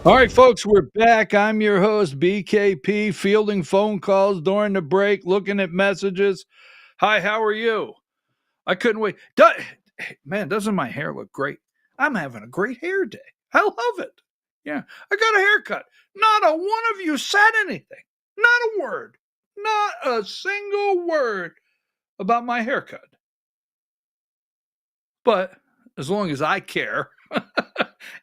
All right, folks, we're back. I'm your host, BKP, fielding phone calls during the break, looking at messages. Hi, how are you? I couldn't wait. Man, doesn't my hair look great? I'm having a great hair day. I love it. Yeah, I got a haircut. Not a one of you said anything. Not a word. Not a single word about my haircut. But as long as I care,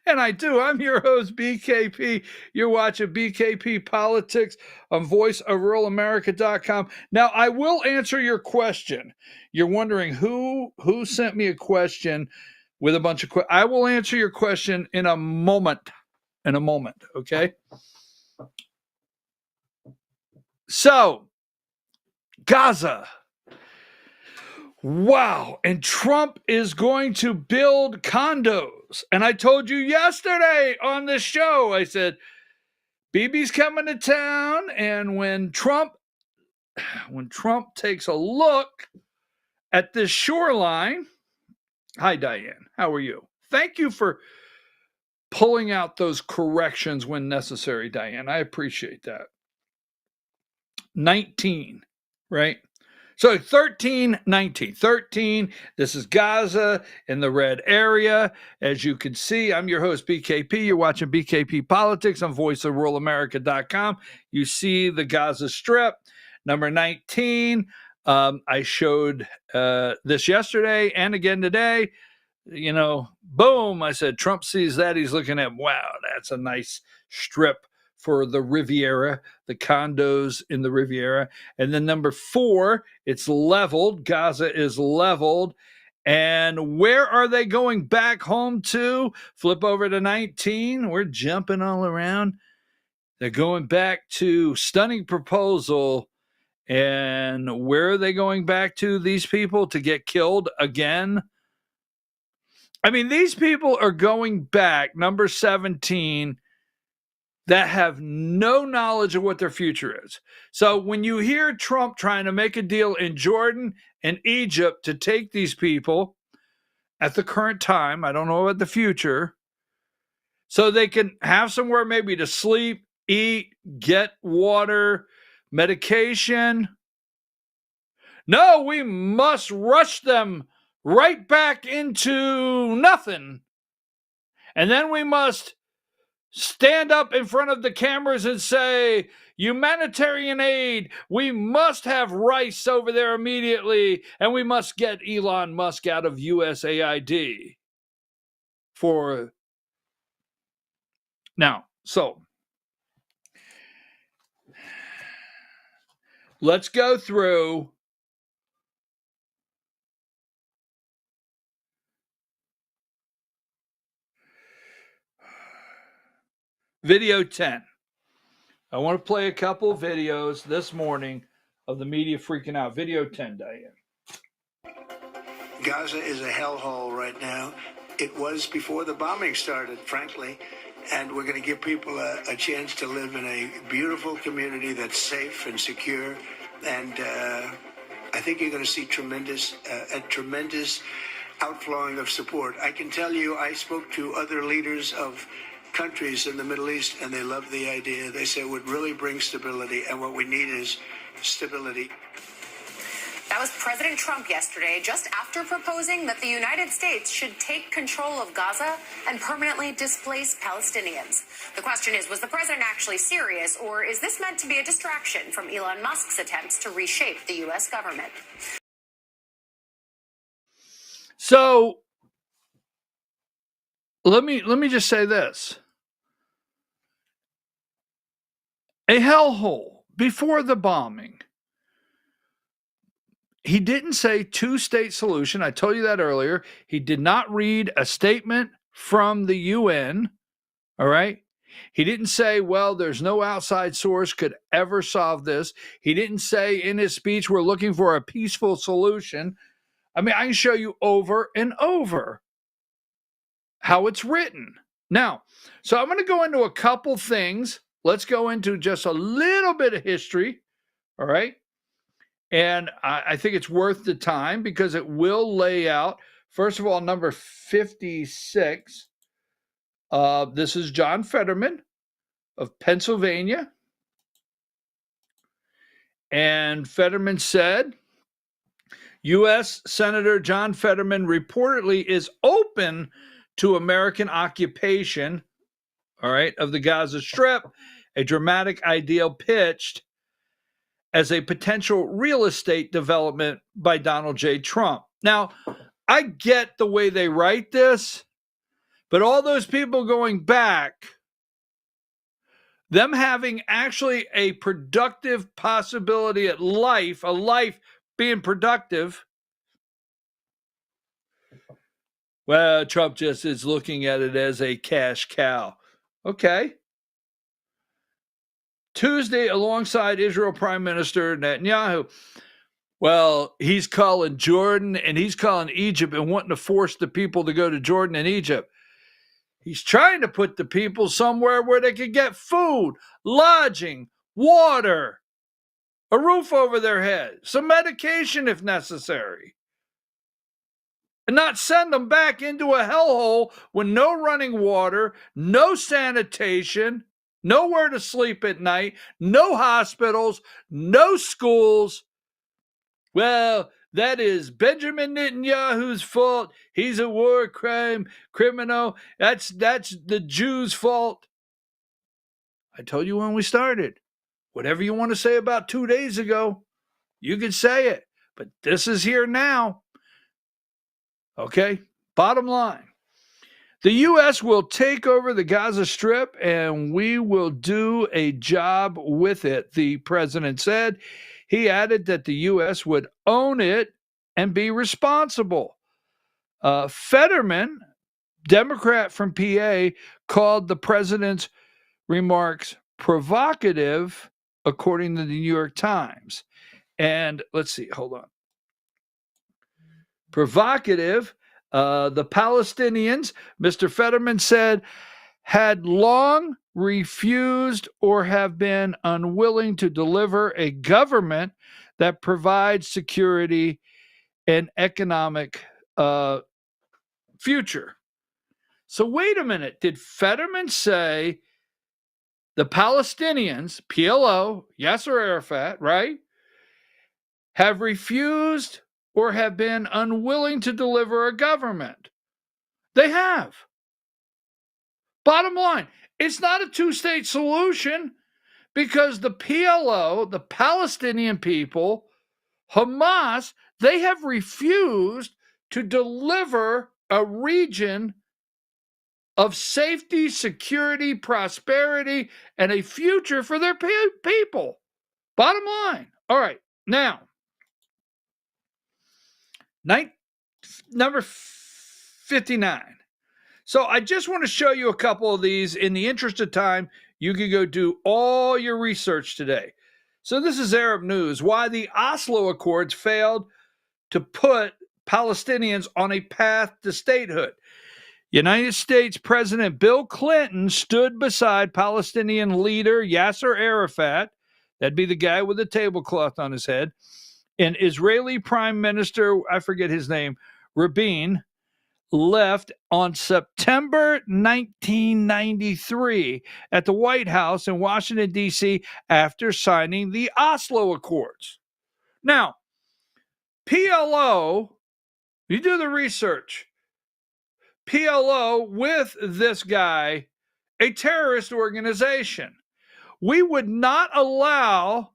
and I do, I'm your host, BKP. You're watching BKP Politics on voiceofruralamerica.com. Now, I will answer your question. You're wondering who sent me a question with a bunch of questions. I will answer your question in a moment. In a moment, okay? So, Gaza. Wow. And Trump is going to build condos. And I told you yesterday on the show, I said, BB's coming to town. And when Trump takes a look at this shoreline, hi, Diane. How are you? Thank you for pulling out those corrections when necessary, Diane. I appreciate that. 19, right? So 13, 19. 13, this is Gaza in the red area. As you can see, I'm your host, BKP. You're watching BKP Politics on voiceofruralamerica.com. You see the Gaza Strip. Number 19, I showed this yesterday and again today. You know, boom, I said, Trump sees that. He's looking at, wow, that's a nice strip for the Riviera, the condos in the Riviera. And then number 4, it's leveled. Gaza is leveled. And where are they going back home to? Flip over to 19. We're jumping all around. They're going back to stunning proposal. And where are they going back to, these people, to get killed again? I mean, these people are going back, number 17, that have no knowledge of what their future is. So when you hear Trump trying to make a deal in Jordan and Egypt to take these people at the current time, I don't know about the future, so they can have somewhere maybe to sleep, eat, get water, medication. No, we must rush them right back into nothing. And then we must stand up in front of the cameras and say, humanitarian aid, we must have rice over there immediately, and we must get Elon Musk out of USAID for now. So let's go through video 10. I want to play a couple of videos this morning of the media freaking out. Video 10, Diane. Gaza is a hellhole right now. It was before the bombing started, frankly. And we're going to give people a chance to live in a beautiful community that's safe and secure. And I think you're going to see a tremendous outflowing of support. I can tell you, I spoke to other leaders of countries in the Middle East, and they love the idea. They say it would really bring stability, and what we need is stability. That was President Trump yesterday, just after proposing that the United States should take control of Gaza and permanently displace Palestinians. The question is, was the president actually serious, or is this meant to be a distraction from Elon Musk's attempts to reshape the U.S. government? So let me just say this. A hellhole before the bombing. He didn't say two-state solution. I told you that earlier. He did not read a statement from the UN. All right. He didn't say, well, there's no outside source could ever solve this. He didn't say in his speech, we're looking for a peaceful solution. I mean, I can show you over and over how it's written. Now, so I'm going to go into a couple things. Let's go into just a little bit of history. All right. And I think it's worth the time because it will lay out, first of all, number 56. This is John Fetterman of Pennsylvania. And Fetterman said, U.S. Senator John Fetterman reportedly is open to American occupation, all right, of the Gaza Strip, a dramatic ideal pitched as a potential real estate development by Donald J. Trump. Now, I get the way they write this, but all those people going back, them having actually a productive possibility at life, a life being productive, well, Trump just is looking at it as a cash cow. Okay. Tuesday, alongside Israel Prime Minister Netanyahu, well, he's calling Jordan and he's calling Egypt and wanting to force the people to go to Jordan and Egypt. He's trying to put the people somewhere where they could get food, lodging, water, a roof over their head, some medication if necessary, and not send them back into a hellhole with no running water, no sanitation, nowhere to sleep at night, no hospitals, no schools. Well, that is Benjamin Netanyahu's fault. He's a war criminal. That's the Jews' fault. I told you when we started, whatever you want to say about 2 days ago, you can say it. But this is here now. Okay? Bottom line. The U.S. will take over the Gaza Strip and we will do a job with it, the president said. He added that the U.S. would own it and be responsible. Fetterman, Democrat from PA, called the president's remarks provocative, according to the New York Times. And let's see, hold on. Provocative. The Palestinians, Mr. Fetterman said, had long refused or have been unwilling to deliver a government that provides security and economic future. So wait a minute. Did Fetterman say the Palestinians, PLO, Yasser Arafat, right, have refused or have been unwilling to deliver a government? They have. Bottom line, it's not a two-state solution because the PLO, the Palestinian people, Hamas, they have refused to deliver a region of safety, security, prosperity, and a future for their people. Bottom line. All right. Now, number 59. So I just want to show you a couple of these. In the interest of time, you can go do all your research today. So this is Arab News, why the Oslo Accords failed to put Palestinians on a path to statehood. United States President Bill Clinton stood beside Palestinian leader Yasser Arafat, that'd be the guy with the tablecloth on his head, and Israeli Prime Minister, I forget his name, Rabin, left on September 1993 at the White House in Washington, D.C. after signing the Oslo Accords. Now, PLO, you do the research, PLO with this guy, a terrorist organization. We would not allow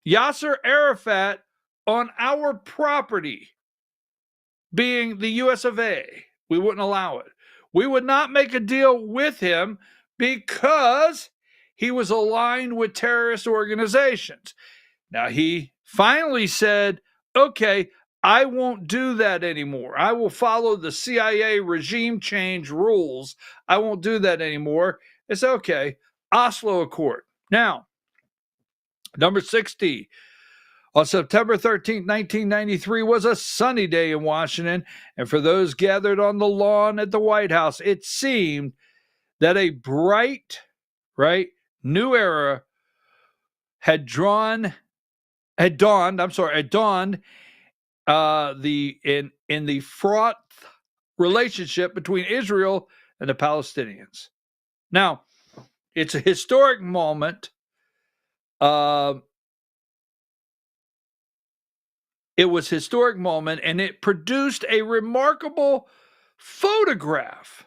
Yasser Arafat on our property, being the US of A. We wouldn't allow it. We would not make a deal with him because he was aligned with terrorist organizations. Now, he finally said, okay, I won't do that anymore. I will follow the CIA regime change rules. I won't do that anymore. It's okay. Oslo Accord. Now, number 60. On September 13, 1993 was a sunny day in Washington, and for those gathered on the lawn at the White House, it seemed that a bright, new era had dawned in the fraught relationship between Israel and the Palestinians. Now, it's a historic moment. It was a historic moment, and it produced a remarkable photograph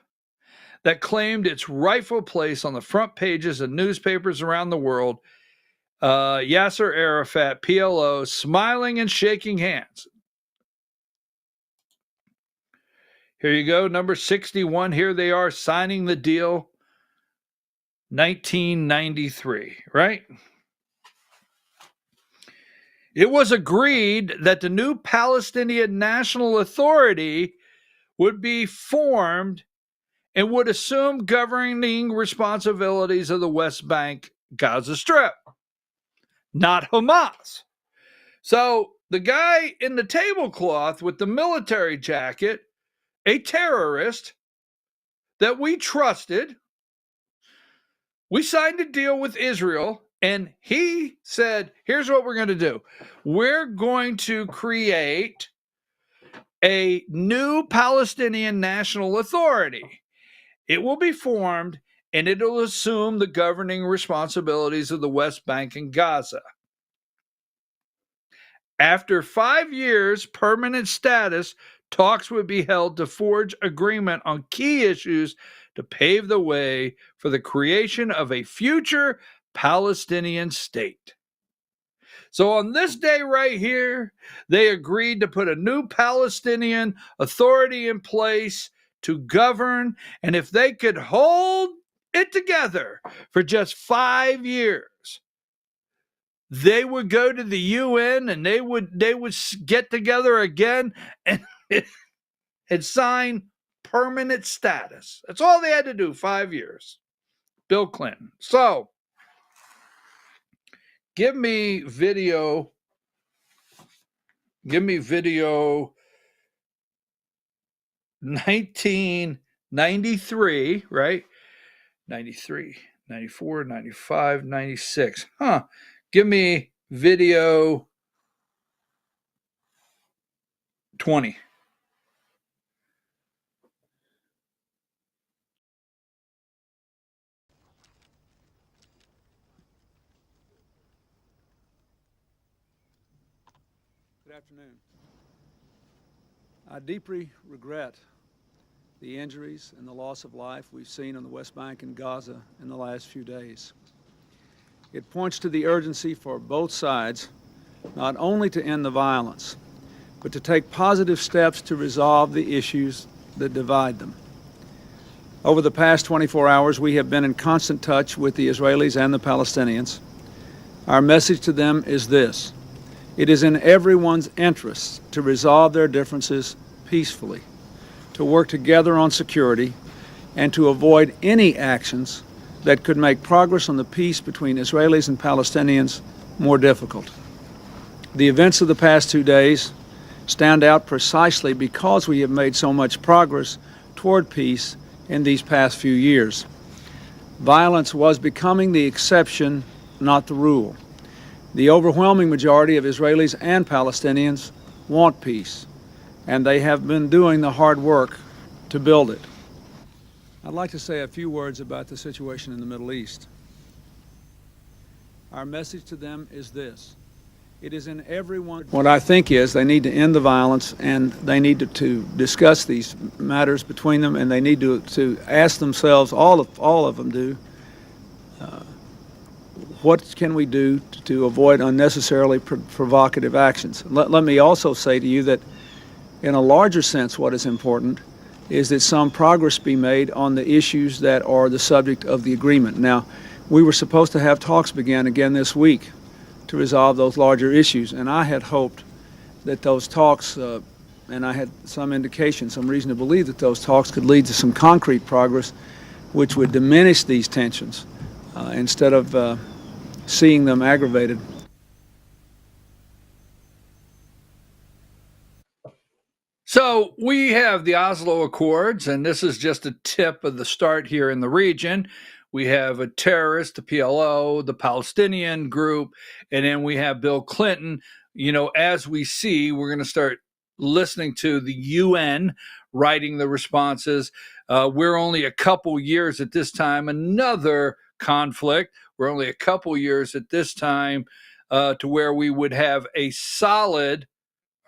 that claimed its rightful place on the front pages of newspapers around the world. Yasser Arafat, PLO, smiling and shaking hands. Here you go, number 61. Here they are signing the deal. 1993, right? It was agreed that the new Palestinian National Authority would be formed and would assume governing responsibilities of the West Bank, Gaza Strip, not Hamas. So the guy in the tablecloth with the military jacket, a terrorist that we trusted, we signed a deal with Israel, and he said, here's what we're going to do. We're going to create a new Palestinian National Authority. It will be formed, and it will assume the governing responsibilities of the West Bank and Gaza. After 5 years, permanent status, talks would be held to forge agreement on key issues to pave the way for the creation of a future Palestinian state. So on this day right here, they agreed to put a new Palestinian Authority in place to govern, and if they could hold it together for just 5 years, they would go to the UN and they would get together again and sign permanent status. That's all they had to do, 5 years. Bill Clinton. So, give me video 1993, right? 93, 94, 95, 96. Give me video 20. Good afternoon. I deeply regret the injuries and the loss of life we've seen on the West Bank and Gaza in the last few days. It points to the urgency for both sides not only to end the violence, but to take positive steps to resolve the issues that divide them. Over the past 24 hours, we have been in constant touch with the Israelis and the Palestinians. Our message to them is this: it is in everyone's interest to resolve their differences peacefully, to work together on security, and to avoid any actions that could make progress on the peace between Israelis and Palestinians more difficult. The events of the past 2 days stand out precisely because we have made so much progress toward peace in these past few years. Violence was becoming the exception, not the rule. The overwhelming majority of Israelis and Palestinians want peace, and they have been doing the hard work to build it. I'd like to say a few words about the situation in the Middle East. Our message to them is this: it is in everyone. What I think is they need to end the violence, and they need to discuss these matters between them, and they need to ask themselves, all of them do, what can we do to avoid unnecessarily provocative actions? Let me also say to you that in a larger sense, what is important is that some progress be made on the issues that are the subject of the agreement. Now, we were supposed to have talks begin again this week to resolve those larger issues, and I had hoped that those talks, and I had some indication, some reason to believe that those talks could lead to some concrete progress which would diminish these tensions instead of seeing them aggravated. So we have the Oslo Accords, and this is just a tip of the start here in the region. We have a terrorist, the PLO, the Palestinian group, and then we have Bill Clinton. You know, as we see, we're going to start listening to the UN writing the responses. We're only a couple years at this time, another conflict. We're only a couple years at this time to where we would have a solid,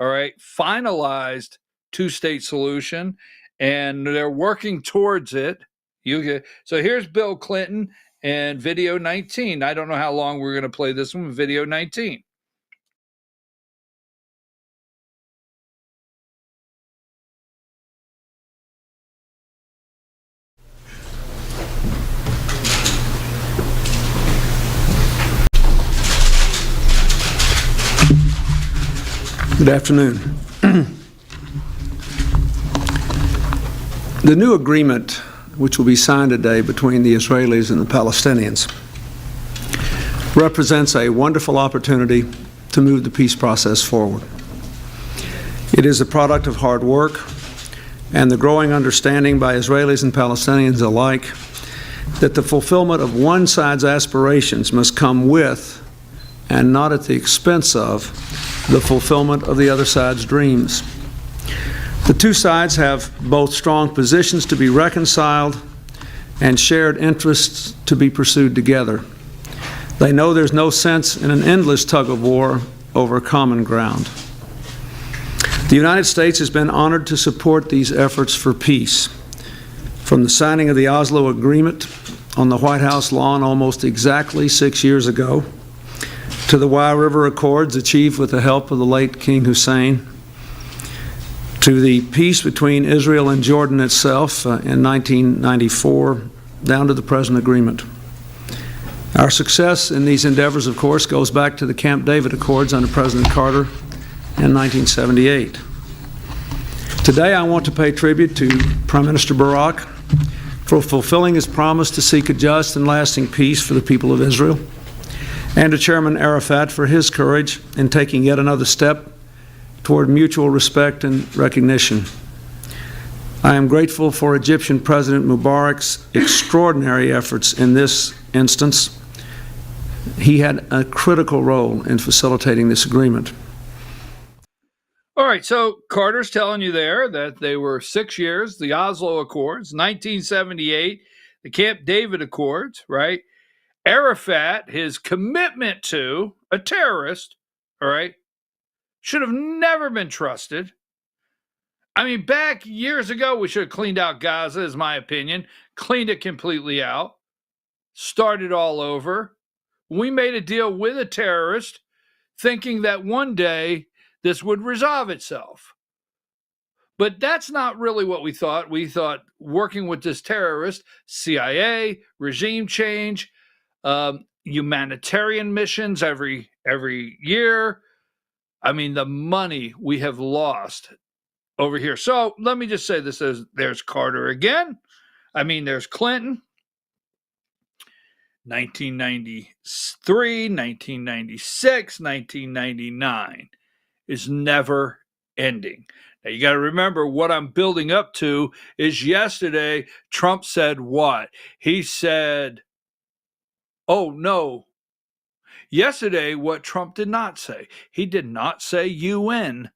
all right, finalized two-state solution, and they're working towards it. So here's Bill Clinton and video 19. I don't know how long we're going to play this one, video 19. Good afternoon. The new agreement, which will be signed today between the Israelis and the Palestinians, represents a wonderful opportunity to move the peace process forward. It is a product of hard work and the growing understanding by Israelis and Palestinians alike that the fulfillment of one side's aspirations must come with, and not at the expense of, the fulfillment of the other side's dreams. The two sides have both strong positions to be reconciled and shared interests to be pursued together. They know there's no sense in an endless tug of war over common ground. The United States has been honored to support these efforts for peace. From the signing of the Oslo Agreement on the White House lawn almost exactly 6 years ago, to the Wye River Accords achieved with the help of the late King Hussein, to the peace between Israel and Jordan itself in 1994, down to the present agreement. Our success in these endeavors, of course, goes back to the Camp David Accords under President Carter in 1978. Today I want to pay tribute to Prime Minister Barak for fulfilling his promise to seek a just and lasting peace for the people of Israel, and to Chairman Arafat for his courage in taking yet another step toward mutual respect and recognition. I am grateful for Egyptian President Mubarak's extraordinary efforts in this instance. He had a critical role in facilitating this agreement. All right, so Carter's telling you there that they were 6 years, the Oslo Accords, 1978, the Camp David Accords, right? Arafat, his commitment to a terrorist, all right, should have never been trusted. I mean, back years ago, we should have cleaned out Gaza, is my opinion, cleaned it completely out, started all over. We made a deal with a terrorist thinking that one day this would resolve itself. But that's not really what we thought. We thought working with this terrorist, CIA, regime change, humanitarian missions every year. I mean, the money we have lost over here. So let me just say this: there's Carter again. I mean, there's Clinton. 1993, 1996, 1999 is never ending. Now, you got to remember what I'm building up to is yesterday, Trump said what? He said, oh, no. Yesterday, what Trump did not say, he did not say UN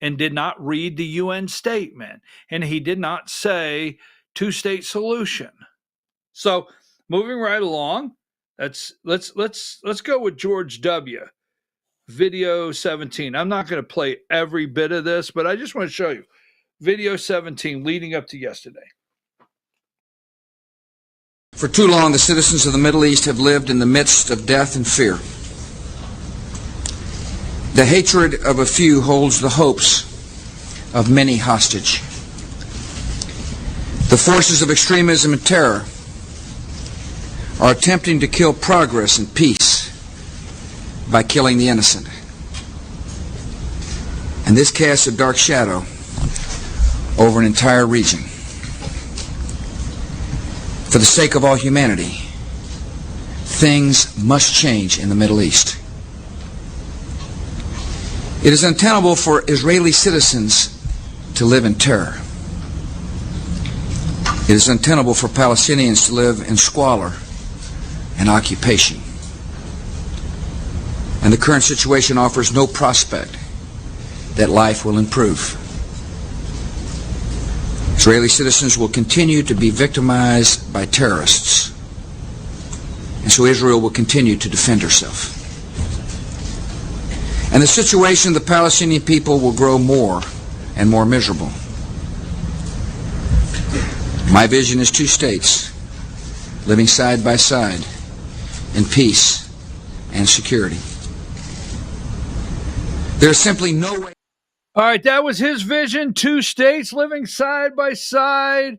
and did not read the UN statement. And he did not say two-state solution. So moving right along, let's go with George W. Video 17. I'm not going to play every bit of this, but I just want to show you video 17 leading up to yesterday. For too long, the citizens of the Middle East have lived in the midst of death and fear. The hatred of a few holds the hopes of many hostage. The forces of extremism and terror are attempting to kill progress and peace by killing the innocent. And this casts a dark shadow over an entire region. For the sake of all humanity, things must change in the Middle East. It is untenable for Israeli citizens to live in terror. It is untenable for Palestinians to live in squalor and occupation. And the current situation offers no prospect that life will improve. Israeli citizens will continue to be victimized by terrorists, and so Israel will continue to defend herself. And the situation of the Palestinian people will grow more and more miserable. My vision is two states living side by side in peace and security. There's simply no way. All right, that was his vision. Two states living side by side.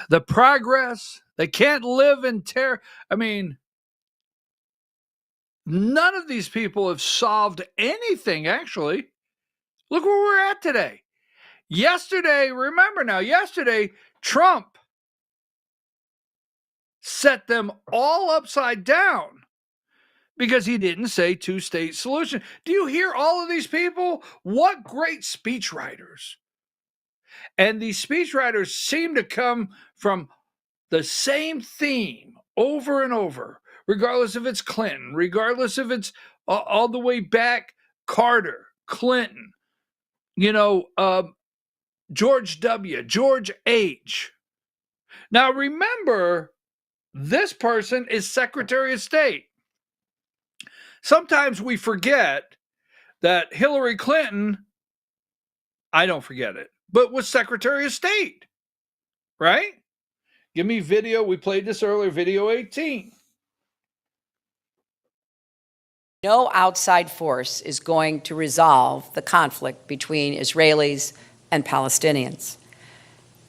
The progress. They can't live in terror. I mean, none of these people have solved anything, actually. Look where we're at today. Yesterday, remember now, yesterday, Trump set them all upside down because he didn't say two-state solution. Do you hear all of these people? What great speechwriters. And these speechwriters seem to come from the same theme over and over, regardless if it's Clinton, regardless if it's all the way back Carter, Clinton, George W., George H. Now, remember, this person is Secretary of State. Sometimes we forget that Hillary Clinton, I don't forget it, but was Secretary of State, right? Give me video. We played this earlier, video 18. No outside force is going to resolve the conflict between Israelis and Palestinians.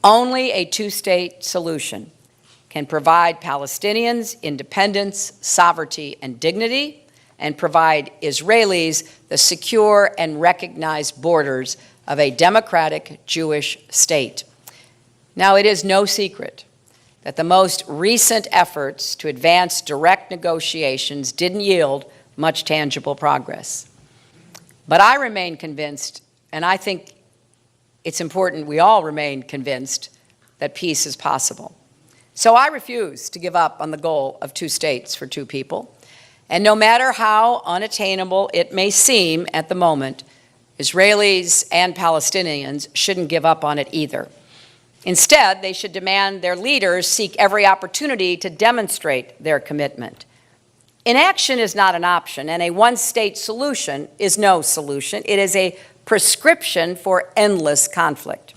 Only a two-state solution can provide Palestinians independence, sovereignty, and dignity, and provide Israelis the secure and recognized borders of a democratic Jewish state. Now, it is no secret that the most recent efforts to advance direct negotiations didn't yield much tangible progress. But I remain convinced, and I think it's important we all remain convinced, that peace is possible. So I refuse to give up on the goal of two states for two people. And no matter how unattainable it may seem at the moment, Israelis and Palestinians shouldn't give up on it either. Instead, they should demand their leaders seek every opportunity to demonstrate their commitment. Inaction is not an option, and a one-state solution is no solution. It is a prescription for endless conflict.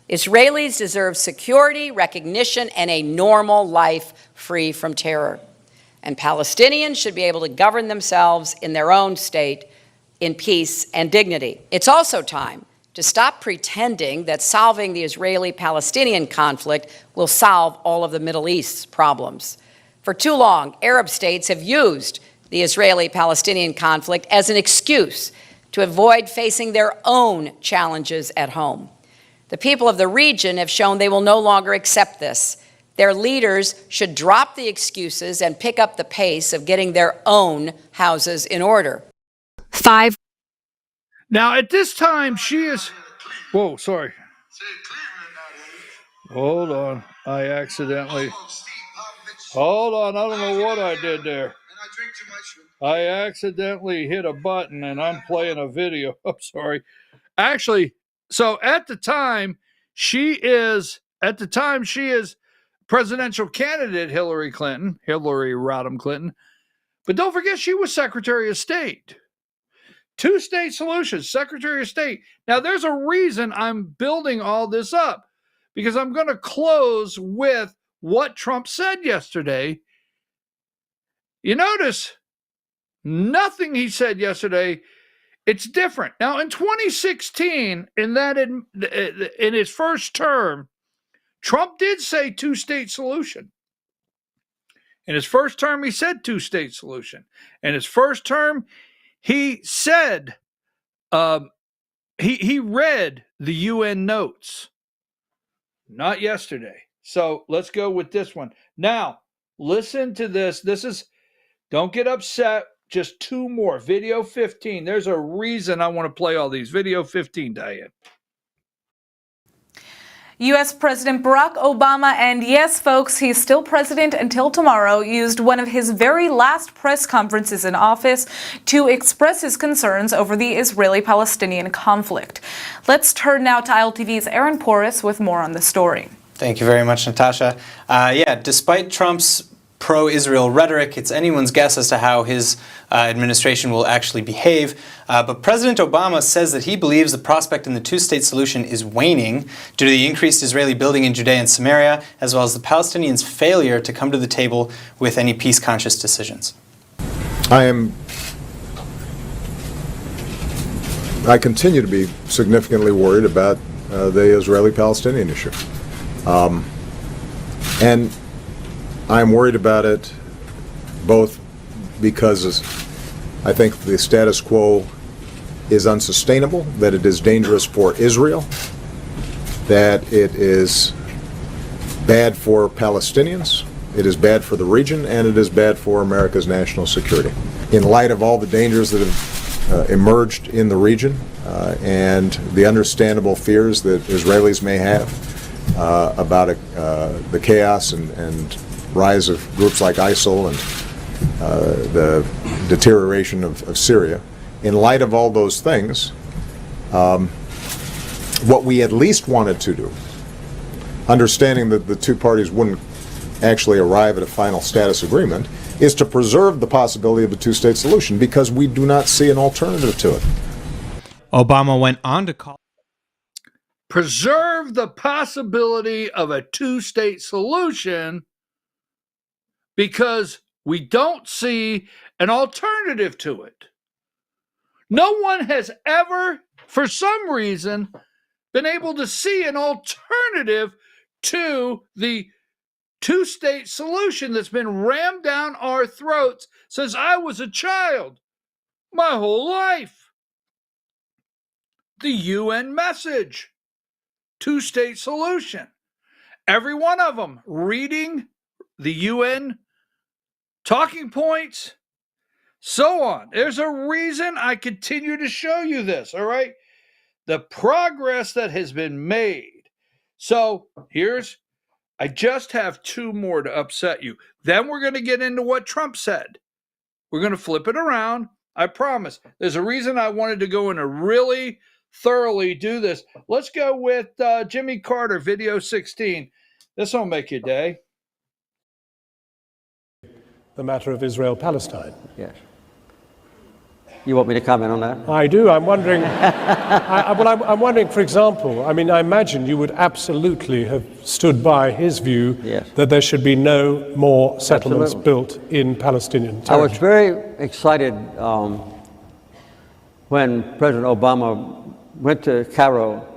Israelis deserve security, recognition, and a normal life free from terror. And Palestinians should be able to govern themselves in their own state in peace and dignity. It's also time to stop pretending that solving the Israeli-Palestinian conflict will solve all of the Middle East's problems. For too long, Arab states have used the Israeli-Palestinian conflict as an excuse to avoid facing their own challenges at home. The people of the region have shown they will no longer accept this. Their leaders should drop the excuses and pick up the pace of getting their own houses in order. 5. Now, at this time, she is... Whoa, sorry. Hold on. I accidentally... Hold on. I don't know what I did there. I accidentally hit a button, and I'm playing a video. I'm sorry. Actually, so at the time, she is presidential candidate Hillary Rodham Clinton. But don't forget, she was Secretary of State. Two-state solutions, Secretary of State. Now, there's a reason I'm building all this up, because I'm going to close with what Trump said yesterday. You notice nothing he said yesterday. It's different. Now, in 2016, in his first term, Trump did say two-state solution. In his first term, he said two-state solution. In his first term, he said, he read the UN notes. Not yesterday. So let's go with this one. Now, listen to this. Don't get upset. Just two more. Video 15. There's a reason I want to play all these. Video 15, Diane. U.S. President Barack Obama, and yes, folks, he's still president until tomorrow, used one of his very last press conferences in office to express his concerns over the Israeli-Palestinian conflict. Let's turn now to ILTV's Aaron Porras with more on the story. Thank you very much, Natasha. Despite Trump's pro-Israel rhetoric, it's anyone's guess as to how his administration will actually behave. But President Obama says that he believes the prospect in the two-state solution is waning due to the increased Israeli building in Judea and Samaria, as well as the Palestinians' failure to come to the table with any peace-conscious decisions. I continue to be significantly worried about the Israeli-Palestinian issue. And I'm worried about it both because I think the status quo is unsustainable, that it is dangerous for Israel, that it is bad for Palestinians, it is bad for the region, and it is bad for America's national security. In light of all the dangers that have emerged in the region and the understandable fears that Israelis may have about the chaos and rise of groups like ISIL and the deterioration of Syria. In light of all those things, what we at least wanted to do, understanding that the two parties wouldn't actually arrive at a final status agreement, is to preserve the possibility of a two-state solution because we do not see an alternative to it. Obama went on to call preserve the possibility of a two-state solution because we don't see an alternative to it. No one has ever, for some reason, been able to see an alternative to the two-state solution that's been rammed down our throats since I was a child, my whole life. The UN message, two-state solution. Every one of them reading the UN talking points, so on. There's a reason I continue to show you this, all right? The progress that has been made. So I just have two more to upset you. Then we're going to get into what Trump said. We're going to flip it around. I promise. There's a reason I wanted to go in and really thoroughly do this. Let's go with Jimmy Carter, video 16. This will make your day. The matter of Israel-Palestine. Yes. You want me to comment on that? I do. I'm wondering, I'm wondering, for example, I imagine you would absolutely have stood by his view that there should be no more settlements built in Palestinian territory. I was very excited when President Obama went to Cairo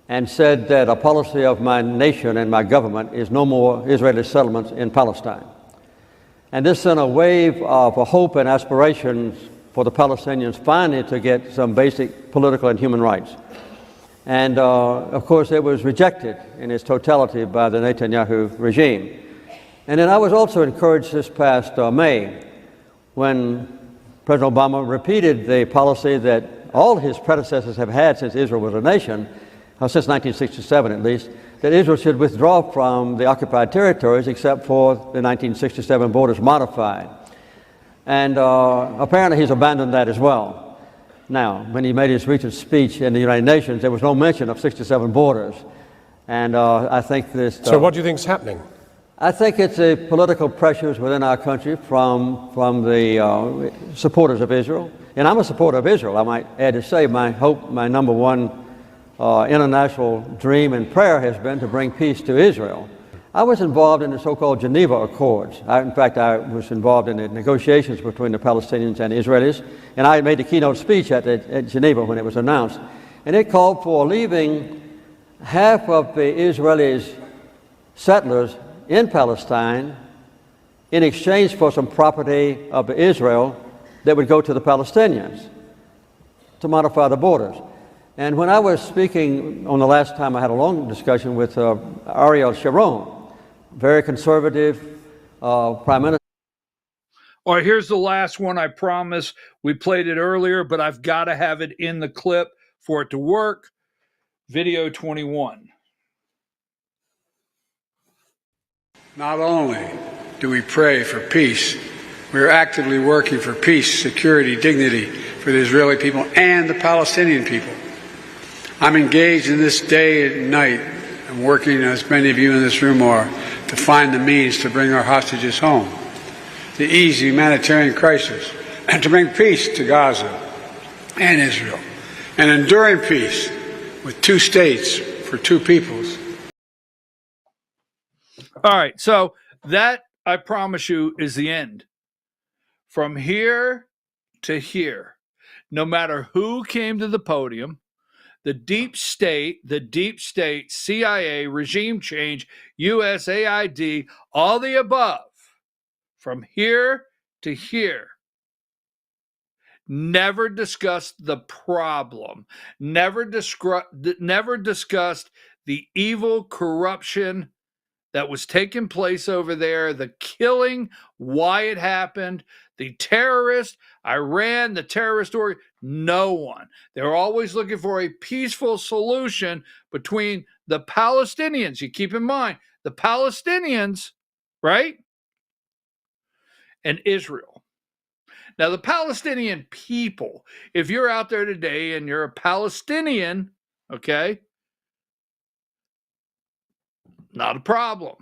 and said that a policy of my nation and my government is no more Israeli settlements in Palestine. And this sent a wave of hope and aspirations for the Palestinians finally to get some basic political and human rights. And of course it was rejected in its totality by the Netanyahu regime. And then I was also encouraged this past May when President Obama repeated the policy that all his predecessors have had since Israel was a nation, since 1967 at least, that Israel should withdraw from the occupied territories except for the 1967 borders modified. And apparently he's abandoned that as well. Now, when he made his recent speech in the United Nations, there was no mention of 67 borders. And I think this... So what do you think is happening? I think it's the political pressures within our country from the supporters of Israel. And I'm a supporter of Israel. I might add to say my hope, my number one international dream and prayer has been to bring peace to Israel. I was involved in the so-called Geneva Accords. In fact, I was involved in the negotiations between the Palestinians and the Israelis, and I made the keynote speech at Geneva when it was announced. And it called for leaving half of the Israelis settlers in Palestine in exchange for some property of Israel that would go to the Palestinians to modify the borders. And when I was speaking on the last time, I had a long discussion with Ariel Sharon, very conservative prime minister. All right, here's the last one. I promise we played it earlier, but I've got to have it in the clip for it to work. Video 21. Not only do we pray for peace, we are actively working for peace, security, dignity for the Israeli people and the Palestinian people. I'm engaged in this day and night. I'm working, as many of you in this room are, to find the means to bring our hostages home, to ease the humanitarian crisis, and to bring peace to Gaza and Israel, and enduring peace with two states for two peoples. All right, so that, I promise you, is the end. From here to here, no matter who came to the podium, the deep state, CIA, regime change, USAID, all the above, from here to here, never discussed the problem, never discussed the evil corruption that was taking place over there, the killing, why it happened, the terrorist, Iran, the terrorist org, no one. They're always looking for a peaceful solution between the Palestinians. You keep in mind, the Palestinians, right? And Israel. Now, the Palestinian people, if you're out there today and you're a Palestinian, okay, not a problem.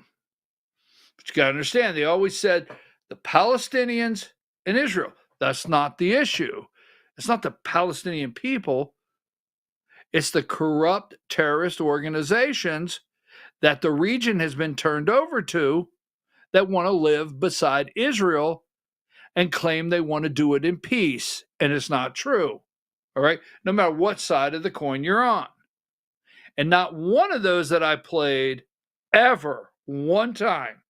But you got to understand, they always said the Palestinians and Israel. That's not the issue. It's not the Palestinian people. It's the corrupt terrorist organizations that the region has been turned over to that want to live beside Israel and claim they want to do it in peace. And it's not true. All right? No matter what side of the coin you're on. And not one of those that I played ever, one time,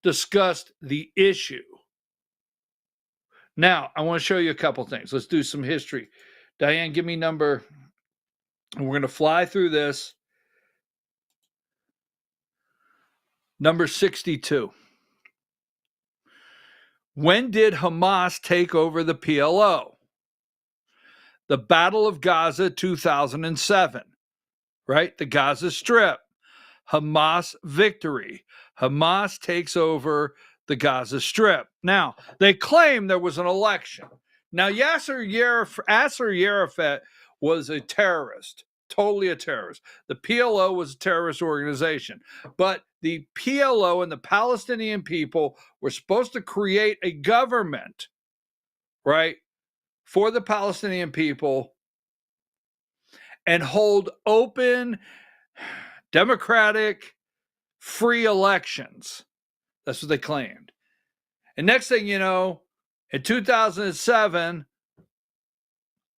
discussed the issue. Now, I want to show you a couple things. Let's do some history. Diane, give me number, and we're going to fly through this. Number 62. When did Hamas take over the PLO? The Battle of Gaza, 2007, right? The Gaza Strip. Hamas victory. Hamas takes over the Gaza Strip. Now, they claim there was an election. Now, Yasser Arafat was a terrorist, totally a terrorist. The PLO was a terrorist organization. But the PLO and the Palestinian people were supposed to create a government, right, for the Palestinian people and hold open, democratic, free elections. That's what they claimed. And next thing you know, in 2007,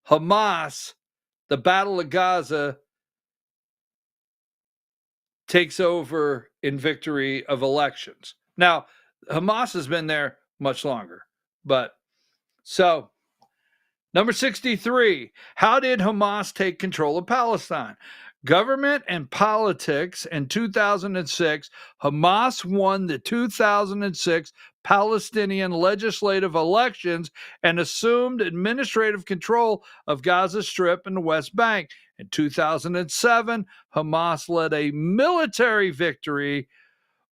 Hamas, the Battle of Gaza, takes over in victory of elections. Now, Hamas has been there much longer. But so, number 63, how did Hamas take control of Palestine? Government and politics. In 2006, Hamas won the 2006 Palestinian legislative elections and assumed administrative control of Gaza Strip and the West Bank. In 2007, Hamas led a military victory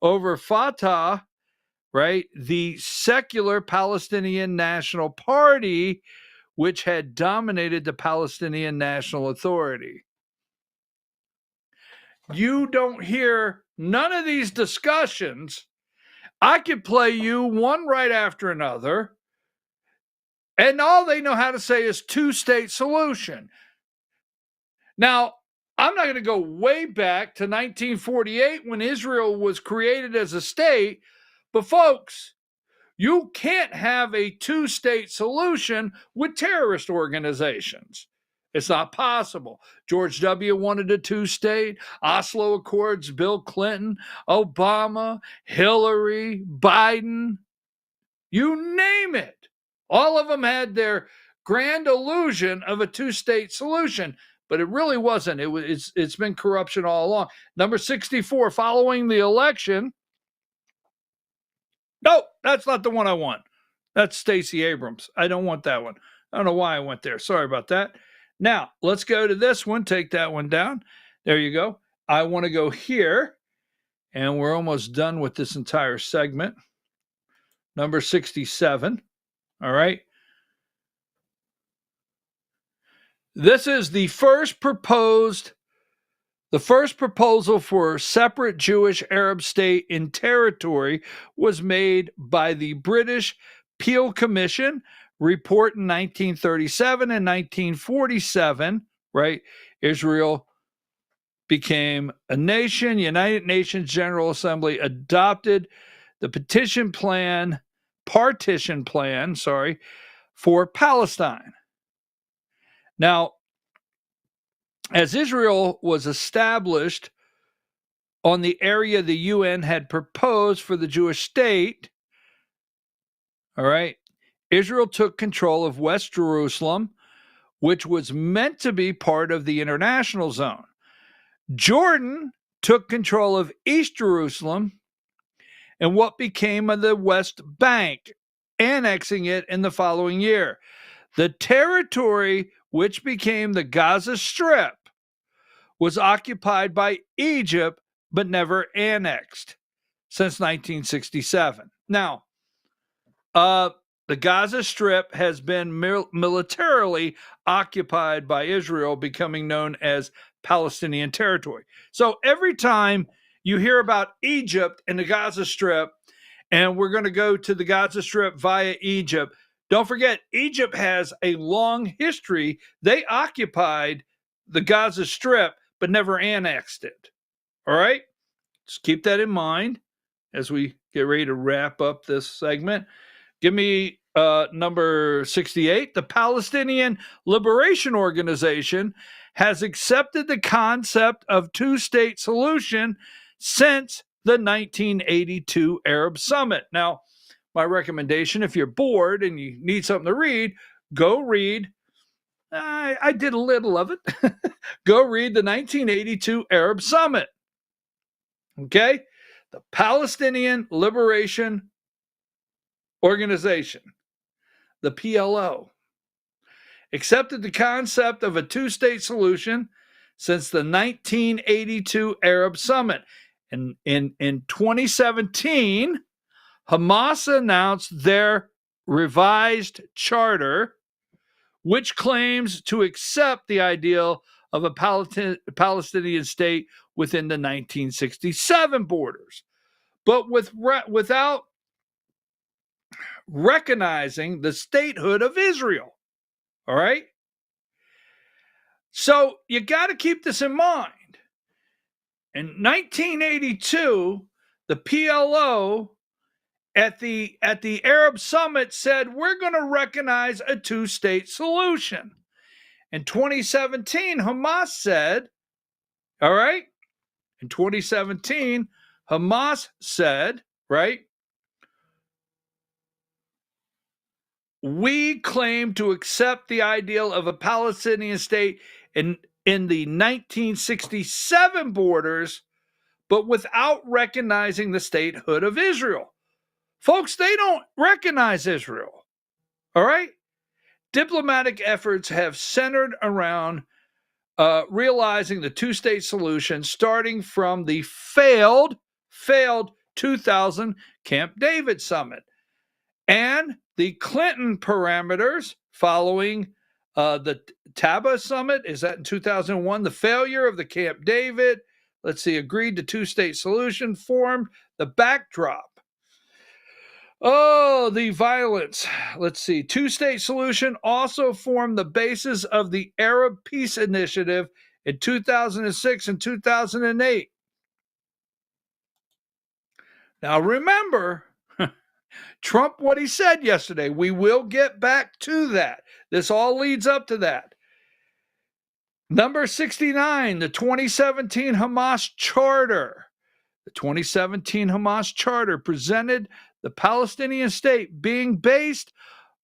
over Fatah, right, the secular Palestinian National Party, which had dominated the Palestinian National Authority. You don't hear none of these discussions. I could play you one right after another, and all they know how to say is two-state solution. Now, I'm not going to go way back to 1948 when Israel was created as a state, but folks, you can't have a two-state solution with terrorist organizations. It's not possible. George W. wanted a two-state. OSLO Accords, Bill Clinton, Obama, Hillary, Biden, you name it. All of them had their grand illusion of a two-state solution, but it really wasn't. It's been corruption all along. Number 64, following the election. No, that's not the one I want. That's Stacey Abrams. I don't want that one. I don't know why I went there. Sorry about that. Now, let's go to this one. Take that one down. There you go. I want to go here. and we're almost done with this entire segment. Number 67. All right. This is the first proposal for separate Jewish Arab state in territory was made by the British Peel Commission report in 1937 and 1947, right? Israel became a nation. United Nations General Assembly adopted the partition plan, for Palestine. Now, as Israel was established on the area the UN had proposed for the Jewish state, all right, Israel took control of West Jerusalem, which was meant to be part of the international zone. Jordan took control of East Jerusalem and what became of the West Bank, annexing it in the following year. The territory, which became the Gaza Strip, was occupied by Egypt but never annexed since 1967. Now, the Gaza Strip has been militarily occupied by Israel, becoming known as Palestinian territory. So every time you hear about Egypt and the Gaza Strip, and we're going to go to the Gaza Strip via Egypt, don't forget, Egypt has a long history. They occupied the Gaza Strip, but never annexed it. All right? Just keep that in mind as we get ready to wrap up this segment. Give me number 68. The Palestinian Liberation Organization has accepted the concept of two-state solution since the 1982 Arab Summit. Now, my recommendation, if you're bored and you need something to read, go read. I did a little of it. Go read the 1982 Arab Summit. Okay? The Palestinian Liberation Organization, the PLO, accepted the concept of a two-state solution since the 1982 Arab Summit. And in 2017, Hamas announced their revised charter, which claims to accept the ideal of a Palestinian state within the 1967 borders, but without recognizing the statehood of Israel. All right? So you got to keep this in mind. In 1982, the PLO at the Arab Summit said, we're going to recognize a two-state solution. In 2017, Hamas said, all right? In 2017, Hamas said, right? We claim to accept the ideal of a Palestinian state in the 1967 borders, but without recognizing the statehood of Israel. Folks, they don't recognize Israel. All right? Diplomatic efforts have centered around realizing the two-state solution, starting from the failed 2000 Camp David summit and the Clinton parameters following the Taba summit. Is that in 2001? The failure of the Camp David, agreed to two-state solution formed the backdrop. Oh, the violence. Two-state solution also formed the basis of the Arab Peace Initiative in 2006 and 2008. Now remember, Trump, what he said yesterday, we will get back to that. This all leads up to that. Number 69, the 2017 Hamas Charter. The 2017 Hamas Charter presented the Palestinian state being based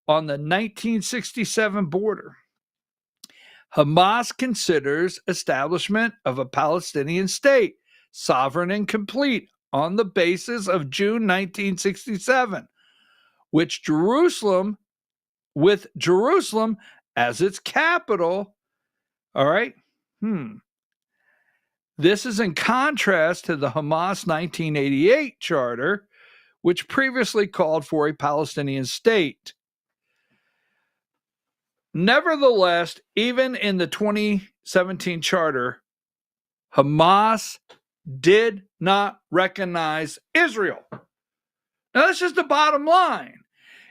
on the 1967 border. Hamas considers establishment of a Palestinian state, sovereign and complete, on the basis of June 1967, with Jerusalem as its capital. All right. This is in contrast to the Hamas 1988 charter, which previously called for a Palestinian state. Nevertheless, even in the 2017 charter, Hamas did not recognize Israel. Now, that's just the bottom line.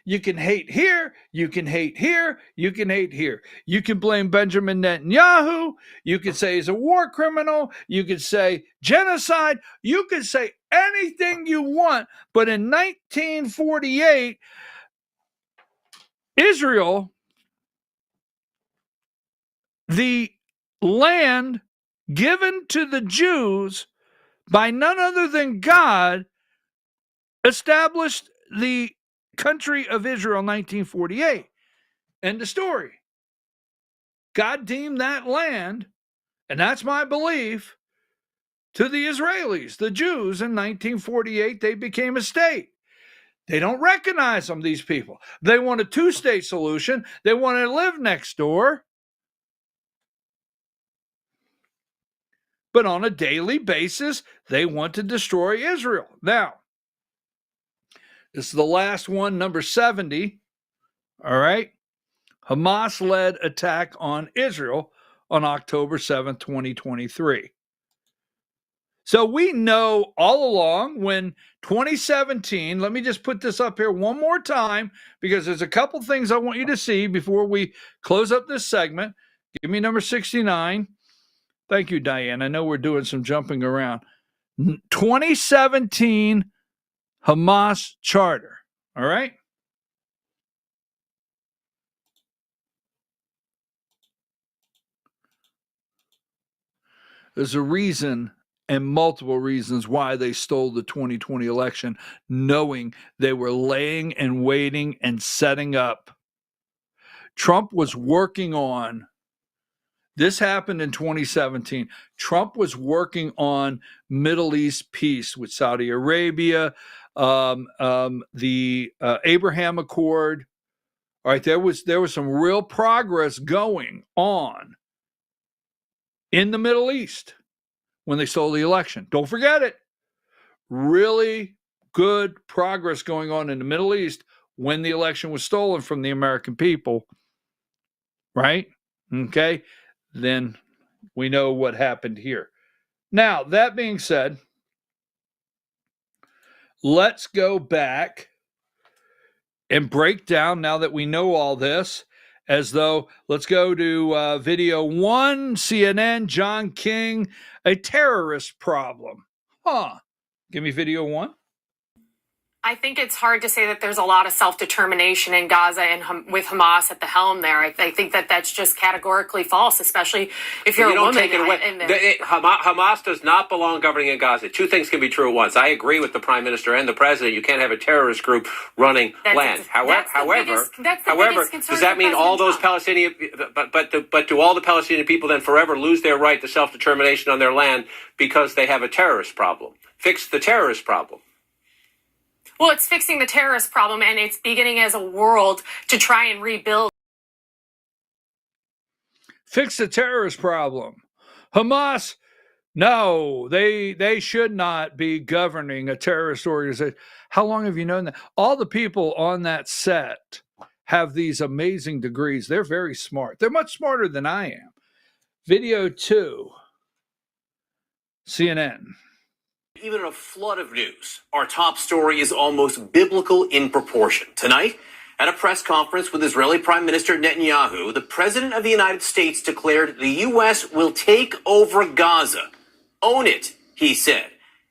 You can hate here, you can hate here, you can hate here. You can blame Benjamin Netanyahu. You can say he's a war criminal. You can say genocide. You can say anything you want. But in 1948, Israel, the land given to the Jews by none other than God, established the country of Israel in 1948. End of story. God deemed that land, and that's my belief, to the Israelis, the Jews. In 1948, they became a state. They don't recognize them, these people. They want a two-state solution. They want to live next door. But on a daily basis, they want to destroy Israel. Now, this is the last one, number 70. All right. Hamas-led attack on Israel on October 7th, 2023. So we know all along when 2017, let me just put this up here one more time because there's a couple things I want you to see before we close up this segment. Give me number 69. Thank you, Diane. I know we're doing some jumping around. 2017 Hamas charter. All right. There's a reason and multiple reasons why they stole the 2020 election, knowing they were laying and waiting and setting up. Trump was working on, this happened in 2017. Trump was working on Middle East peace with Saudi Arabia, the Abraham Accord. All right, there was some real progress going on in the Middle East when they stole the election. Don't forget it. Really good progress going on in the Middle East when the election was stolen from the American people. Right? Okay. Then we know what happened here. Now, that being said, let's go back and break down, now that we know all this, as though, let's go to video 1, CNN, John King, a terrorist problem. Give me video 1. I think it's hard to say that there's a lot of self-determination in Gaza and with Hamas at the helm there. I think that that's just categorically false, especially if you're a woman. Take it away. Hamas does not belong governing in Gaza. Two things can be true at once. I agree with the Prime Minister and the President. You can't have a terrorist group running land. However, does that mean all those Palestinian, but do all the Palestinian people then forever lose their right to self-determination on their land because they have a terrorist problem? Fix the terrorist problem. Well, it's fixing the terrorist problem, and it's beginning as a world to try and rebuild. Fix the terrorist problem. Hamas, no, they should not be governing a terrorist organization. How long have you known that? All the people on that set have these amazing degrees. They're very smart. They're much smarter than I am. Video 2, CNN. Even in a flood of news, our top story is almost biblical in proportion. Tonight, at a press conference with Israeli Prime Minister Netanyahu, the President of the United States declared the U.S. will take over Gaza. Own it, he said,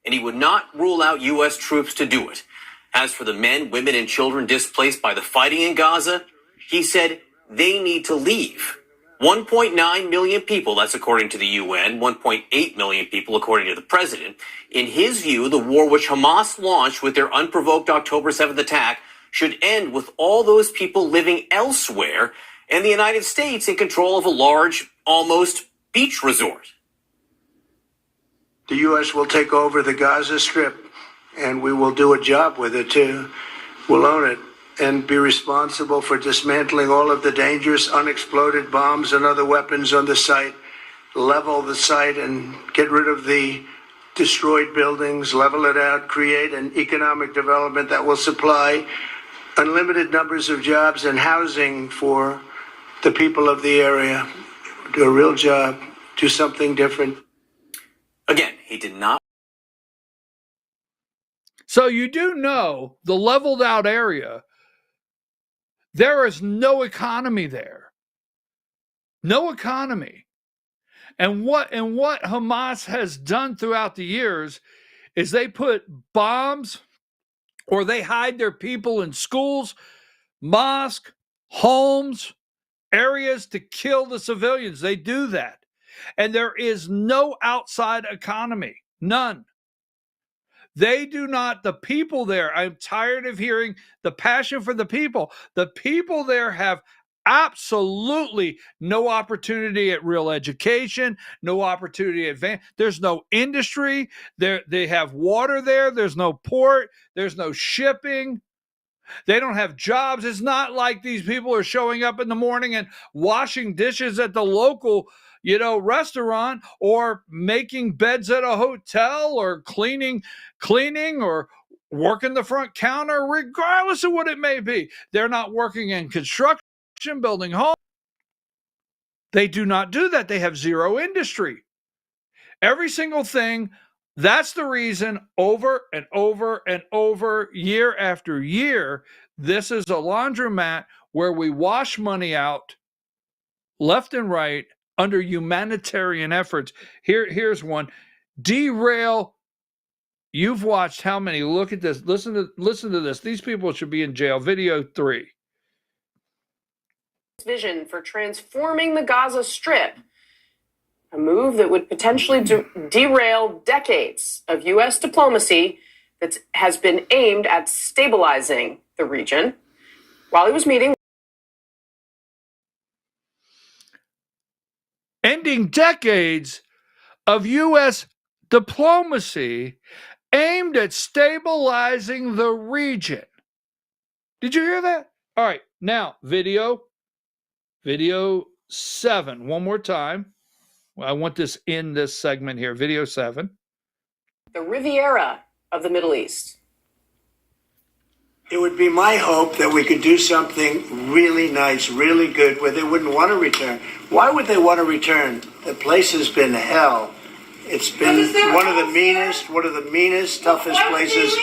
and he would not rule out U.S. troops to do it. As for the men, women, and children displaced by the fighting in Gaza, he said they need to leave. 1.9 million people, that's according to the UN, 1.8 million people according to the president. In his view, the war which Hamas launched with their unprovoked October 7th attack should end with all those people living elsewhere and the United States in control of a large, almost beach resort. The U.S. will take over the Gaza Strip, and we will do a job with it, too. We'll own it and be responsible for dismantling all of the dangerous unexploded bombs and other weapons on the site level the site and get rid of the destroyed buildings, level it out, create an economic development that will supply unlimited numbers of jobs and housing for the people of the area. Do a real job, do something different. Again, he did not. So you do know the leveled out area, there is no economy there. No economy. And what Hamas has done throughout the years is they put bombs or they hide their people in schools, mosques, homes, areas to kill the civilians. They do that. And there is no outside economy. None. They do not, the people there, I'm tired of hearing the passion for the people. The people there have absolutely no opportunity at real education, no opportunity at advance. There's no industry. They have water there. There's no port. There's no shipping. They don't have jobs. It's not like these people are showing up in the morning and washing dishes at the local, restaurant, or making beds at a hotel, or cleaning or working the front counter, regardless of what it may be. They're not working in construction, building homes. They do not do that. They have zero industry. Every single thing. That's the reason over and over and over, year after year, this is a laundromat where we wash money out left and right under humanitarian efforts. Here's one. Derail. You've watched how many? Look at this. Listen to this. These people should be in jail. Video 3. Vision for transforming the Gaza Strip. A move that would potentially derail decades of U.S. diplomacy that has been aimed at stabilizing the region. While he was meeting, ending decades of U.S. diplomacy aimed at stabilizing the region. Did you hear that? All right, now video 7. One more time. I want this in this segment here. Video 7. the Riviera of the Middle East. It would be my hope that we could do something really nice, really good, where they wouldn't want to return. Why would they want to return? The place has been hell. It's been one of the meanest, toughest places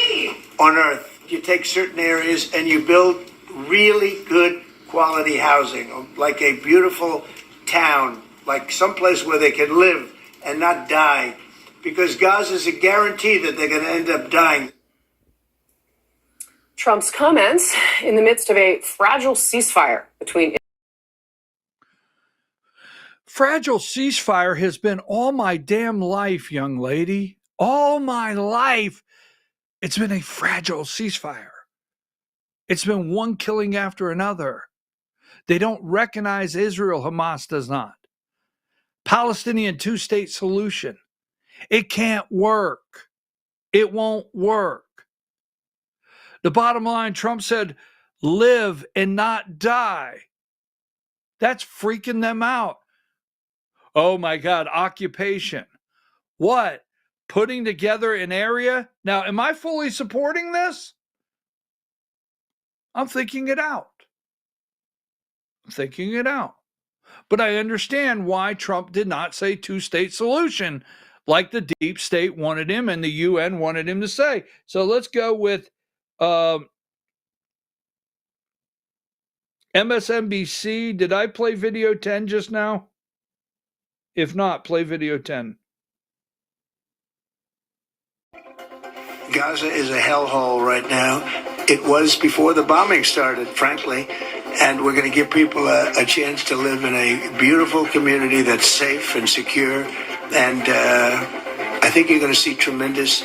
on earth. You take certain areas and you build really good quality housing, like a beautiful town, like someplace where they can live and not die, because Gaza is a guarantee that they're going to end up dying. Trump's comments in the midst of a fragile ceasefire between. Fragile ceasefire has been all my damn life, young lady. All my life, it's been a fragile ceasefire. It's been one killing after another. They don't recognize Israel. Hamas does not. Palestinian two-state solution. It can't work. It won't work. The bottom line, Trump said, live and not die. That's freaking them out. Oh my God, occupation. What? Putting together an area? Now, am I fully supporting this? I'm thinking it out. But I understand why Trump did not say two-state solution like the deep state wanted him and the UN wanted him to say. So let's go with MSNBC. Did I play video 10 just now? If not, play video 10. Gaza is a hellhole right now. It was before the bombing started, frankly. And we're going to give people a chance to live in a beautiful community that's safe and secure. And I think you're going to see tremendous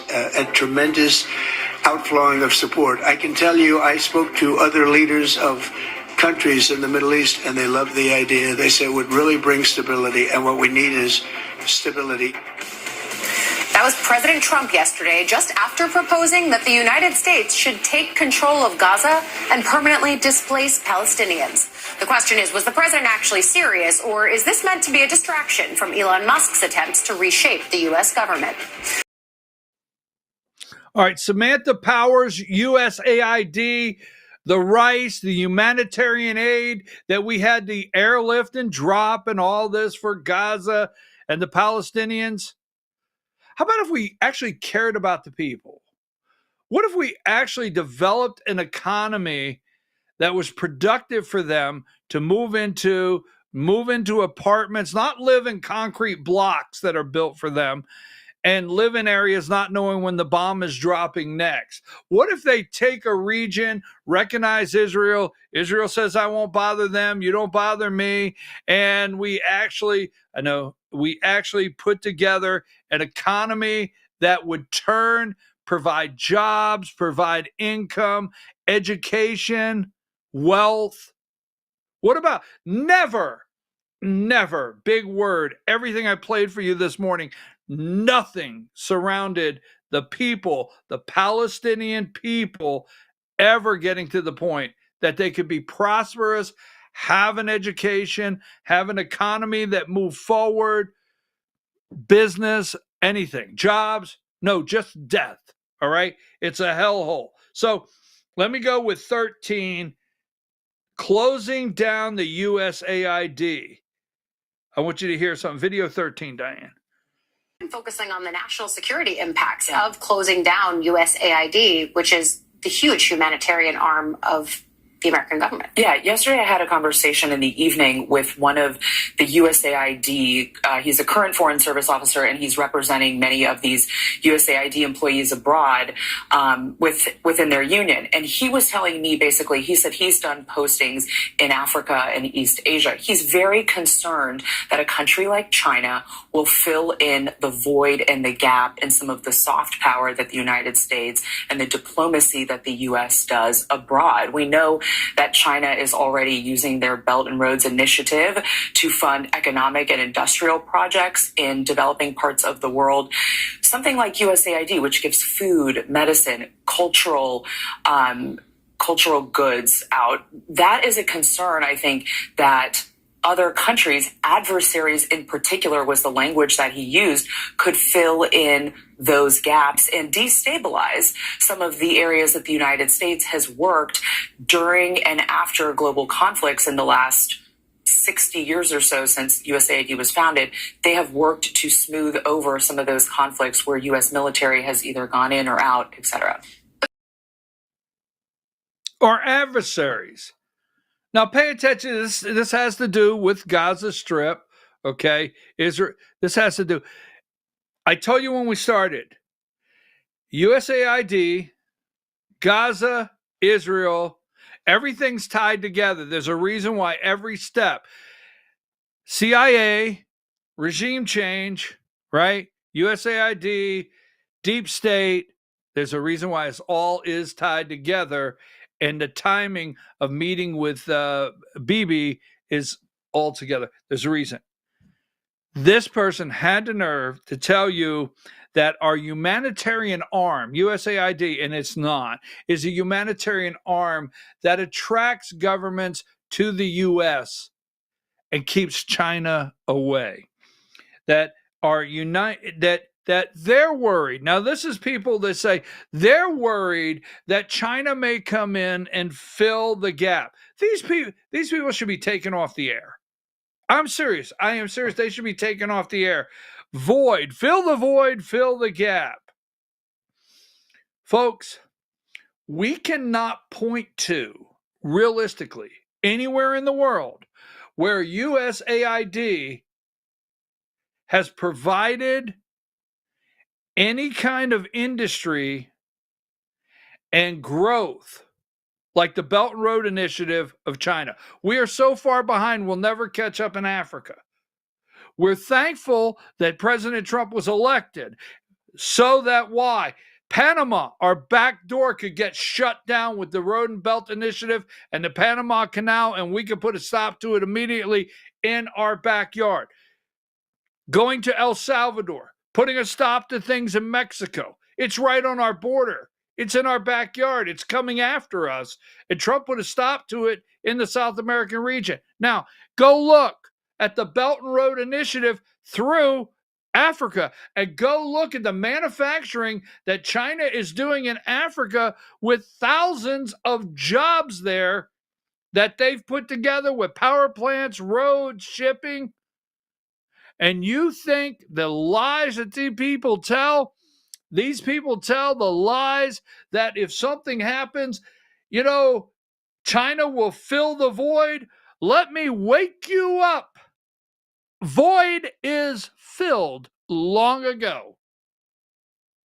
outflowing of support. I can tell you, I spoke to other leaders of countries in the Middle East, and they love the idea. They say it would really bring stability, and what we need is stability. That That was President Trump yesterday, just after proposing that the United States should take control of Gaza and permanently displace Palestinians. The question is, was the president actually serious, or is this meant to be a distraction from Elon Musk's attempts to reshape the U.S. government? All right, Samantha Powers, USAID, the rice, the humanitarian aid that we had to airlift and drop and all this for Gaza and the Palestinians. How about if we actually cared about the people? What if we actually developed an economy that was productive for them to move into apartments, not live in concrete blocks that are built for them, and live in areas not knowing when the bomb is dropping next? What if they take a region, recognize Israel, Israel says, I won't bother them, you don't bother me, and we actually put together an economy that would provide jobs, provide income, education, wealth? What about never, big word, everything I played for you this morning, nothing surrounded the people, the Palestinian people, ever getting to the point that they could be prosperous, have an education, have an economy that moved forward, business, anything, jobs, no, just death. All right. It's a hellhole. So let me go with 13, closing down the USAID. I want you to hear something. Video 13, Diane. Focusing on the national security impacts of closing down USAID, which is the huge humanitarian arm of the American government. Yeah, yesterday I had a conversation in the evening with one of the USAID. He's a current Foreign Service officer, and he's representing many of these USAID employees abroad within their union. And he was telling me, basically, he said he's done postings in Africa and East Asia. He's very concerned that a country like China will fill in the void and the gap in some of the soft power that the United States and the diplomacy that the U.S. does abroad. We know that China is already using their Belt and Roads Initiative to fund economic and industrial projects in developing parts of the world. Something like USAID, which gives food, medicine, cultural goods out. That is a concern, I think, that other countries, adversaries in particular was the language that he used, could fill in those gaps and destabilize some of the areas that the United States has worked during and after global conflicts in the last 60 years or so since USAID was founded. They have worked to smooth over some of those conflicts where U.S. military has either gone in or out, etc. Or adversaries. Now, pay attention. This has to do with Gaza Strip, okay? This has to do. I told you when we started, USAID, Gaza, Israel, everything's tied together. There's a reason why every step, CIA, regime change, right? USAID, deep state, there's a reason why it all is tied together. And the timing of meeting with Bibi is all together. There's a reason. This person had the nerve to tell you that our humanitarian arm, USAID, and it's not, is a humanitarian arm that attracts governments to the U.S. and keeps China away. That are that they're worried. Now, this is people that say they're worried that China may come in and fill the gap. These people should be taken off the air. I'm serious. I am serious. They should be taken off the air. Void. Fill the void. Fill the gap. Folks, we cannot point to, realistically, anywhere in the world where USAID has provided any kind of industry and growth like the Belt and Road Initiative of China. We are so far behind, we'll never catch up in Africa. We're thankful that President Trump was elected so that Panama, our back door, could get shut down with the Road and Belt Initiative and the Panama Canal, and we could put a stop to it immediately in our backyard. Going to El Salvador, putting a stop to things in Mexico. It's right on our border. It's in our backyard. It's coming after us. And Trump put a stop to it in the South American region. Now, go look at the Belt and Road Initiative through Africa and go look at the manufacturing that China is doing in Africa with thousands of jobs there that they've put together with power plants, roads, shipping. And you think the lies that these people tell the lies that if something happens, China will fill the void? Let me wake you up. Void is filled long ago,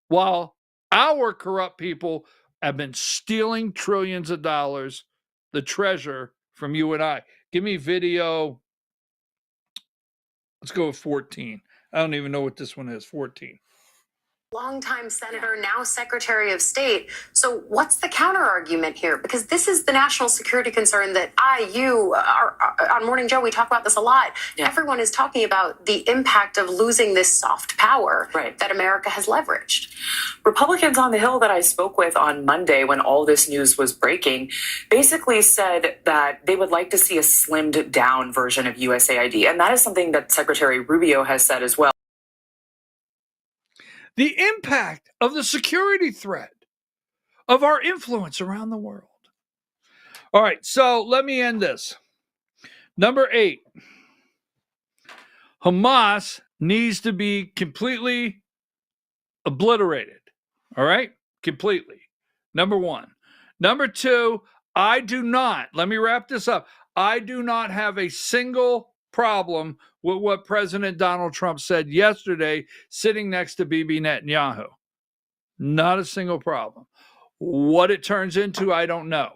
while our corrupt people have been stealing trillions of dollars, the treasure from you and I. Give me video. Let's go with 14. I don't even know what this one is. 14. Longtime senator, now Secretary of State. So what's the counter argument here? Because this is the national security concern that on Morning Joe, we talk about this a lot. Yeah. Everyone is talking about the impact of losing this soft power that America has leveraged. Republicans on the Hill that I spoke with on Monday when all this news was breaking basically said that they would like to see a slimmed down version of USAID. And that is something that Secretary Rubio has said as well. The impact of the security threat of our influence around the world. All right, so let me end this. Number 8, Hamas needs to be completely obliterated. All right, completely. Number 1. Number 2, let me wrap this up. I do not have a single problem with what President Donald Trump said yesterday sitting next to Bibi Netanyahu. Not a single problem. What it turns into, I don't know.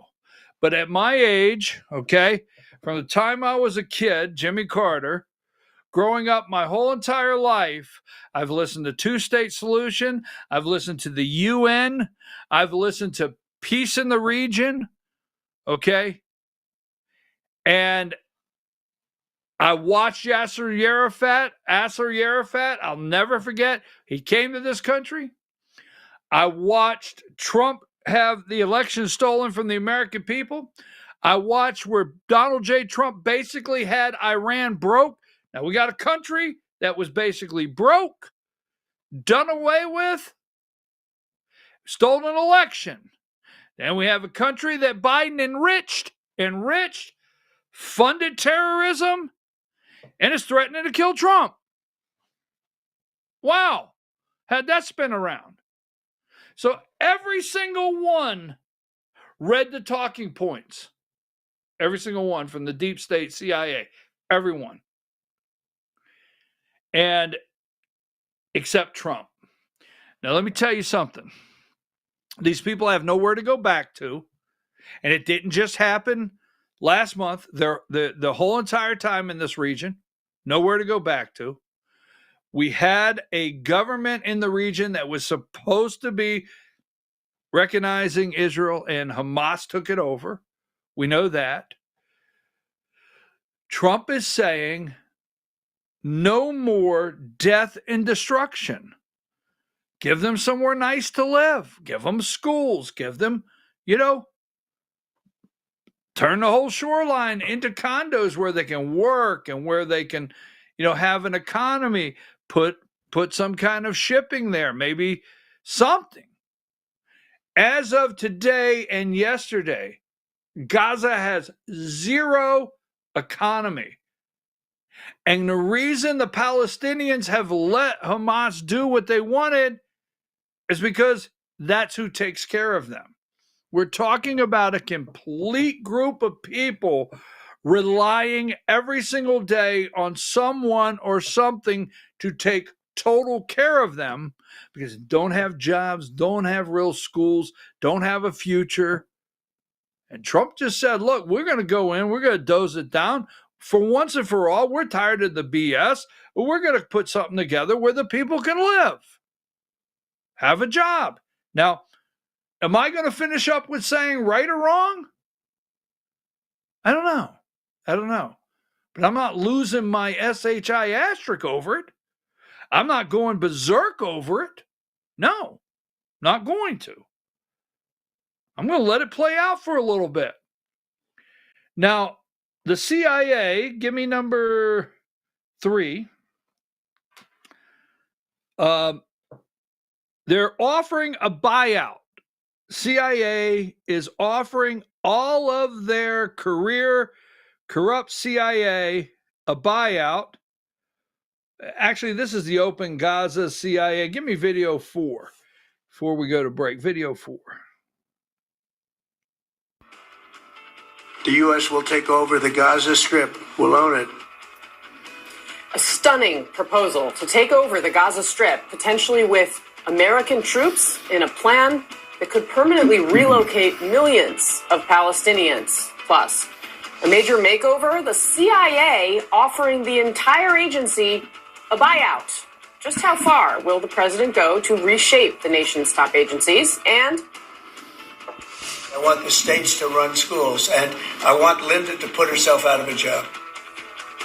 But at my age, okay, from the time I was a kid, Jimmy Carter, growing up my whole entire life, I've listened to two-state solution. I've listened to the UN. I've listened to peace in the region, okay? And I watched Yasser Arafat. I'll never forget. He came to this country. I watched Trump have the election stolen from the American people. I watched where Donald J. Trump basically had Iran broke. Now we got a country that was basically broke, done away with, stolen an election. Then we have a country that Biden enriched, funded terrorism, and is threatening to kill Trump. Wow. How'd that spin around? So every single one read the talking points. Every single one from the deep state CIA. Everyone. And except Trump. Now let me tell you something. These people have nowhere to go back to. And it didn't just happen last month. The whole entire time in this region. Nowhere to go back to. We had a government in the region that was supposed to be recognizing Israel, and Hamas took it over. We know that. Trump is saying no more death and destruction. Give them somewhere nice to live. Give them schools. Give them, turn the whole shoreline into condos where they can work and where they can, have an economy. Put some kind of shipping there, maybe something. As of today and yesterday, Gaza has zero economy. And the reason the Palestinians have let Hamas do what they wanted is because that's who takes care of them. We're talking about a complete group of people relying every single day on someone or something to take total care of them because they don't have jobs, don't have real schools, don't have a future. And Trump just said, look, we're going to go in, we're going to dose it down. For once and for all, we're tired of the BS, but we're going to put something together where the people can live, have a job. Now, am I going to finish up with saying right or wrong? I don't know. But I'm not losing my SHI asterisk over it. I'm not going berserk over it. No, not going to. I'm going to let it play out for a little bit. Now, the CIA, give me number 3. They're offering a buyout. CIA is offering all of their corrupt CIA a buyout. Actually, this is the Open Gaza CIA. Give me video 4 before we go to break. Video 4. The U.S. will take over the Gaza Strip. We'll own it. A stunning proposal to take over the Gaza Strip, potentially with American troops, in a plan that could permanently relocate millions of Palestinians. Plus, a major makeover, the CIA offering the entire agency a buyout. Just how far will the president go to reshape the nation's top agencies? And I want the states to run schools, and I want Linda to put herself out of a job.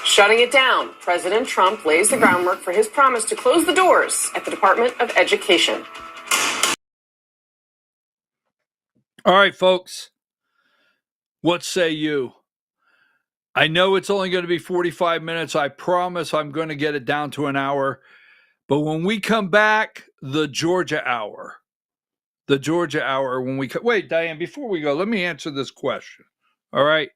shutting it down, President Trump lays the groundwork for his promise to close the doors at the Department of Education. All right, folks. What say you? I know it's only going to be 45 minutes. I promise I'm going to get it down to an hour. But when we come back, the Georgia Hour. The Georgia Hour when we wait, Diane, before we go, let me answer this question. All right?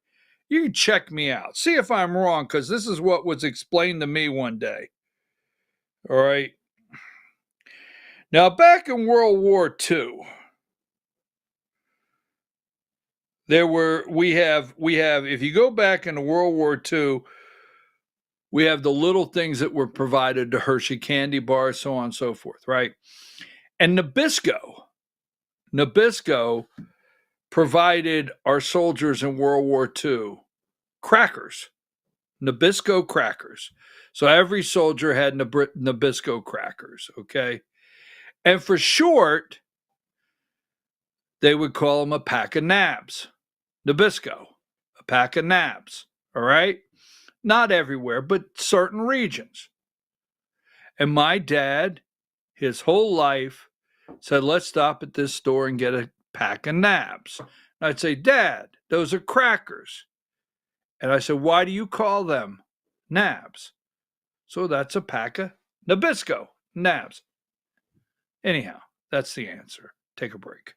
You can check me out. See if I'm wrong, because this is what was explained to me one day. All right? Now, back in World War II, we have if you go back into World War II, we have the little things that were provided to Hershey candy bars, so on and so forth, right? And Nabisco provided our soldiers in World War II crackers, Nabisco crackers. So every soldier had Nabisco crackers, okay? And for short, they would call them a pack of nabs. Nabisco, a pack of nabs, all right? Not everywhere, but certain regions. And my dad, his whole life, said, let's stop at this store and get a pack of nabs. And I'd say, Dad, those are crackers. And I said, why do you call them nabs? So that's a pack of Nabisco nabs. Anyhow, that's the answer. Take a break.